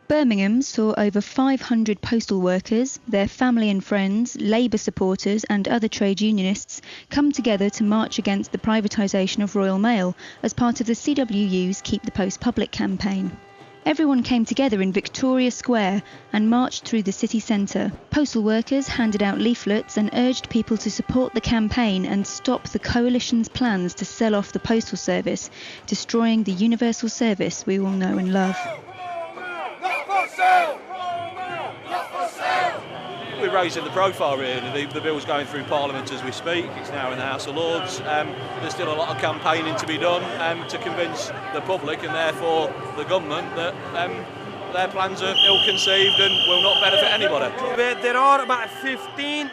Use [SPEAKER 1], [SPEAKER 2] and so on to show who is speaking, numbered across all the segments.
[SPEAKER 1] Birmingham saw over 500 postal workers, their family and friends, Labour supporters and other trade unionists come together to march against the privatisation of Royal Mail as part of the CWU's Keep the Post Public campaign. Everyone came together in Victoria Square and marched through the city centre. Postal workers handed out leaflets and urged people to support the campaign and stop the coalition's plans to sell off the postal service, destroying the universal service we all know and love.
[SPEAKER 2] We're raising the profile really. The bill's going through Parliament as we speak. It's now in the House of Lords. There's still a lot of campaigning to be done to convince the public and therefore the government that their plans are ill-conceived and will not benefit anybody.
[SPEAKER 3] There are about 15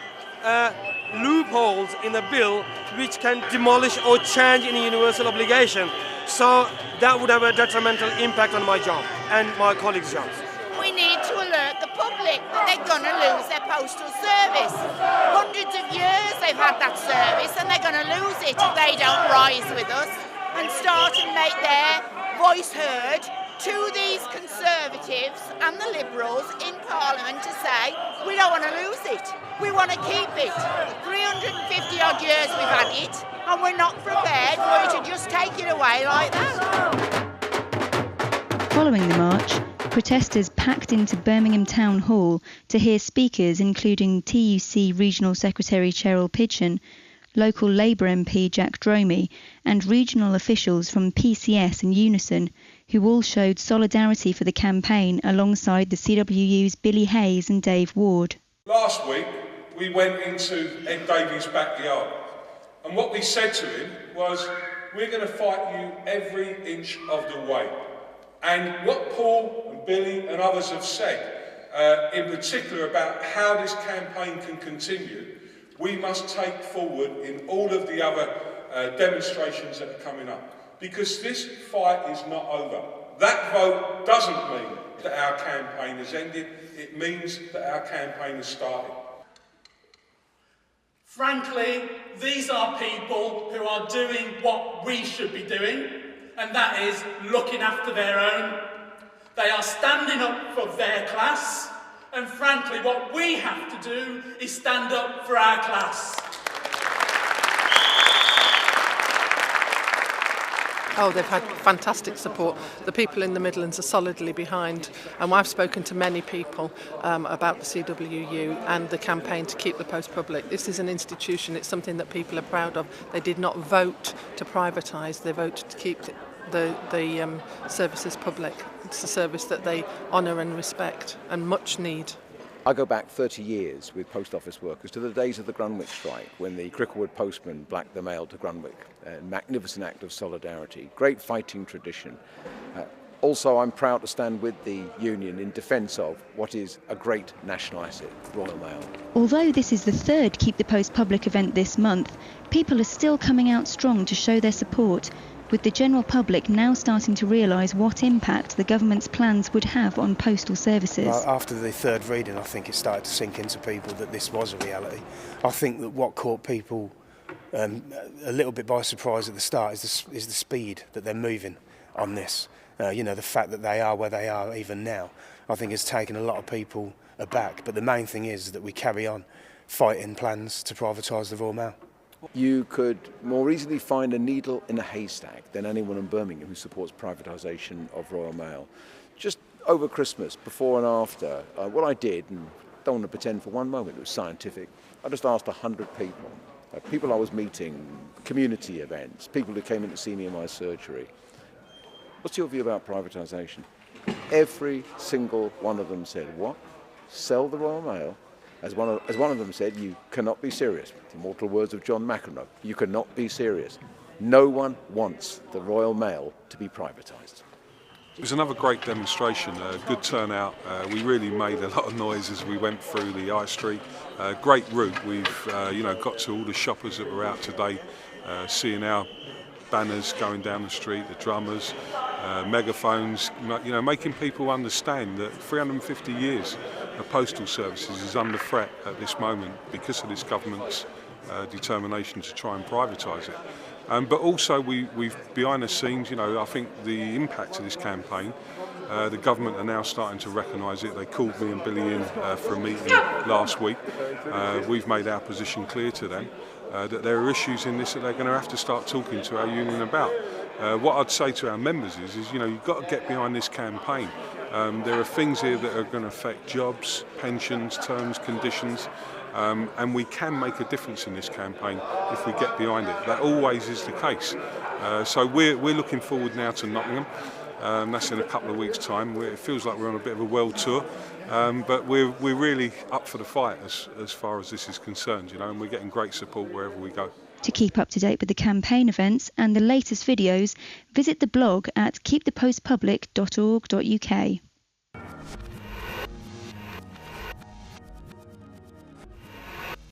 [SPEAKER 3] loopholes in the bill which can demolish or change any universal obligation. So that would have a detrimental impact on my job and my colleagues' jobs.
[SPEAKER 4] We need to alert the public that they're going to lose their postal service. Hundreds of years they've had that service and they're going to lose it if they don't rise with us and start and make their voice heard to these Conservatives and the Liberals in Parliament to say, we don't want to lose it, we want to keep it. 350 odd years we've had it and we're not prepared for you to just take it away like that.
[SPEAKER 1] Following the march, protesters packed into Birmingham Town Hall to hear speakers including TUC Regional Secretary Cheryl Pidgeon, local Labour MP Jack Dromey and regional officials from PCS and Unison, who all showed solidarity for the campaign alongside the CWU's Billy Hayes and Dave Ward.
[SPEAKER 5] Last week we went into Ed Davies' backyard and what we said to him was, we're going to fight you every inch of the way. And what Paul and Billy and others have said, in particular about how this campaign can continue, we must take forward in all of the other demonstrations that are coming up. Because this fight is not over. That vote doesn't mean that our campaign has ended, it means that our campaign has started.
[SPEAKER 6] Frankly, these are people who are doing what we should be doing, and that is looking after their own. They are standing up for their class, and frankly what we have to do is stand up for our class.
[SPEAKER 7] Oh, they've had fantastic support. The people in the Midlands are solidly behind, and I've spoken to many people about the CWU and the campaign to keep the post public. This is an institution, it's something that people are proud of. They did not vote to privatise, they voted to keep the services public. It's a service that they honour and respect and much need.
[SPEAKER 8] I go back 30 years with post office workers to the days of the Grunwick strike, when the Cricklewood postman blacked the mail to Grunwick. A magnificent act of solidarity, great fighting tradition. Also, I'm proud to stand with the union in defence of what is a great national asset, Royal Mail.
[SPEAKER 1] Although this is the third Keep the Post Public event this month, people are still coming out strong to show their support, with the general public now starting to realise what impact the government's plans would have on postal services.
[SPEAKER 9] After the third reading, I think it started to sink into people that this was a reality. I think that what caught people a little bit by surprise at the start is the speed that they're moving on this. The fact that they are where they are even now, I think has taken a lot of people aback. But the main thing is that we carry on fighting plans to privatise the Royal Mail.
[SPEAKER 8] You could more easily find a needle in a haystack than anyone in Birmingham who supports privatisation of Royal Mail. Just over Christmas, before and after, what I did, and don't want to pretend for one moment it was scientific, I just asked 100 people, people I was meeting, community events, people who came in to see me in my surgery, what's your view about privatisation? Every single one of them said, what? Sell the Royal Mail? As one of them said, you cannot be serious. The immortal words of John McEnroe, you cannot be serious. No one wants the Royal Mail to be privatised.
[SPEAKER 5] It was another great demonstration, a good turnout. We really made a lot of noise as we went through the High Street. Great route. We've got to all the shoppers that were out today, seeing our banners going down the street, the drummers, megaphones, making people understand that 350 years of postal services is under threat at this moment because of this government's determination to try and privatise it. But also we've behind the scenes, I think the impact of this campaign The government are now starting to recognise it. They called me and Billy in for a meeting last week. We've made our position clear to them that there are issues in this that they're going to have to start talking to our union about. What I'd say to our members is you've got to get behind this campaign. There are things here that are going to affect jobs, pensions, terms, conditions, and we can make a difference in this campaign if we get behind it. That always is the case. So we're looking forward now to Nottingham. That's in a couple of weeks' time. It feels like we're on a bit of a world tour, but we're really up for the fight as far as this is concerned, and we're getting great support wherever we go.
[SPEAKER 1] To keep up to date with the campaign events and the latest videos, visit the blog at keepthepostpublic.org.uk.